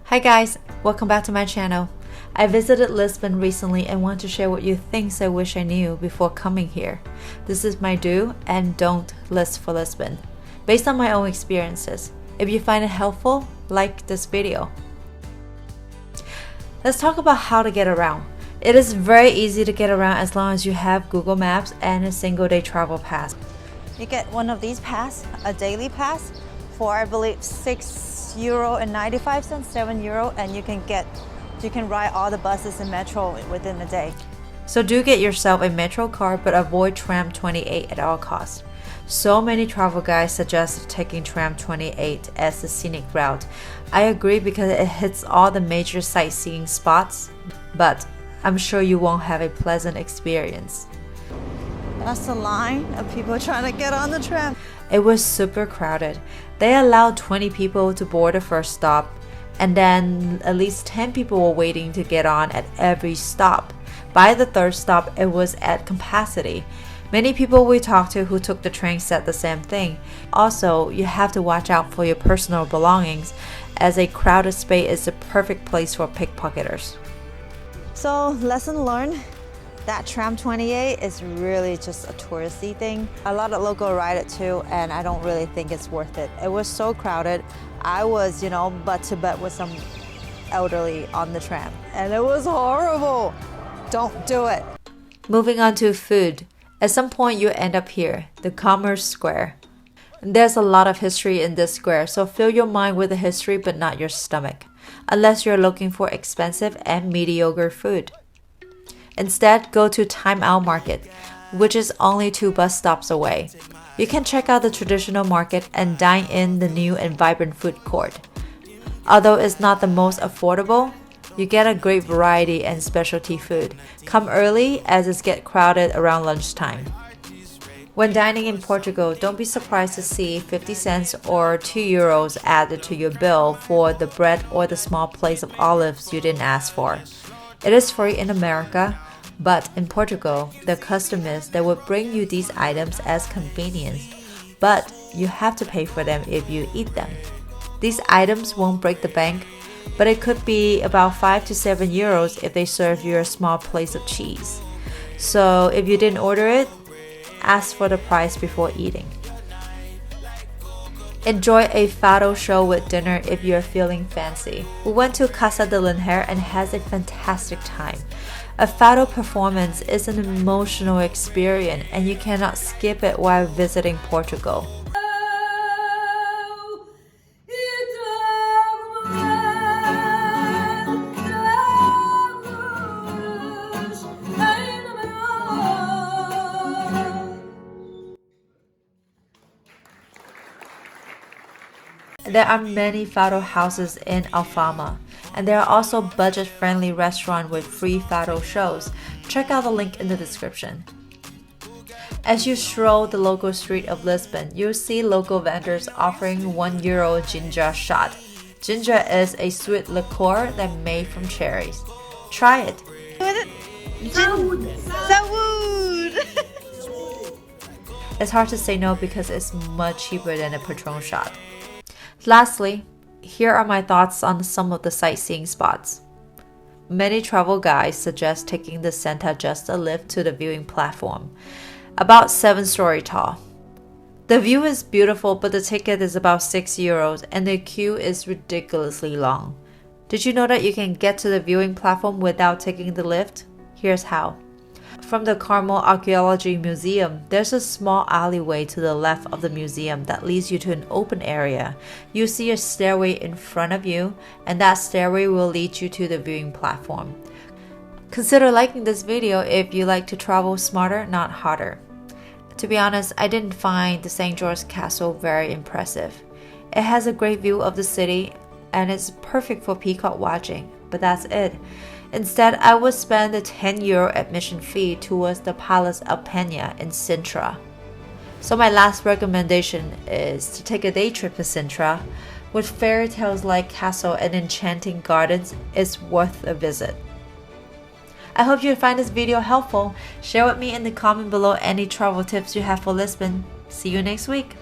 Hi guys, welcome back to my channel. I visited Lisbon recently and want to share with you things I wish I knew before coming here. This is my do and don't list for Lisbon, based on my own experiences. If you find it helpful, like this video. Let's talk about how to get around. It is very easy to get around as long as you have Google Maps and a single day travel pass. You get one of these pass, a daily pass, for I believe €6.95, €7, and you can ride all the buses and metro within a day. So do get yourself a metro card, but avoid Tram 28 at all costs. So many travel guides suggest taking Tram 28 as the scenic route. I agree because it hits all the major sightseeing spots, but I'm sure you won't have a pleasant experience. That's the line of people trying to get on the tram. It was super crowded. They allowed 20 people to board the first stop, and then at least 10 people were waiting to get on at every stop. By the third stop, it was at capacity. Many people we talked to who took the train said the same thing. Also, you have to watch out for your personal belongings, as a crowded space is the perfect place for pickpocketers. So, lesson learned. That Tram 28 is really just a touristy thing. A lot of locals ride it too, and I don't really think it's worth it. It was so crowded. I was, butt to butt with some elderly on the tram, and it was horrible. Don't do it. Moving on to food. At some point you end up here, the Commerce Square. There's a lot of history in this square, so fill your mind with the history but not your stomach, unless you're looking for expensive and mediocre food. Instead, go to Time Out Market, which is only 2 bus stops away. You can check out the traditional market and dine in the new and vibrant food court. Although it's not the most affordable, you get a great variety and specialty food. Come early as it gets crowded around lunchtime. When dining in Portugal, don't be surprised to see 50 cents or €2 added to your bill for the bread or the small plates of olives you didn't ask for. It is free in America, but in Portugal, the custom is they would bring you these items as convenience, but you have to pay for them if you eat them. These items won't break the bank, but it could be about €5 to €7 if they serve you a small plate of cheese. So if you didn't order it, ask for the price before eating. Enjoy a fado show with dinner if you're feeling fancy. We went to Casa de Linhair and has a fantastic time. A fado performance is an emotional experience and you cannot skip it while visiting Portugal. There are many fado houses in Alfama, and there are also budget-friendly restaurants with free fado shows. Check out the link in the description. As you stroll the local street of Lisbon, you'll see local vendors offering €1 ginger shot. Ginger is a sweet liqueur that's made from cherries. Try it. Saúde! It's hard to say no because it's much cheaper than a Patron shot. Lastly, here are my thoughts on some of the sightseeing spots. Many travel guides suggest taking the Santa Justa lift to the viewing platform, about 7-story tall. The view is beautiful, but the ticket is about €6 and the queue is ridiculously long. Did you know that you can get to the viewing platform without taking the lift? Here's how. From the Carmel Archaeology Museum, there's a small alleyway to the left of the museum that leads you to an open area. You see a stairway in front of you, and that stairway will lead you to the viewing platform. Consider liking this video if you like to travel smarter, not harder. To be honest, I didn't find the St. George Castle very impressive. It has a great view of the city, and it's perfect for peacock watching, but that's it. Instead, I would spend the €10 admission fee towards the Palace of Peña in Sintra. So my last recommendation is to take a day trip to Sintra. With fairy tales like castle and enchanting gardens, it's worth a visit. I hope you find this video helpful. Share with me in the comment below any travel tips you have for Lisbon. See you next week.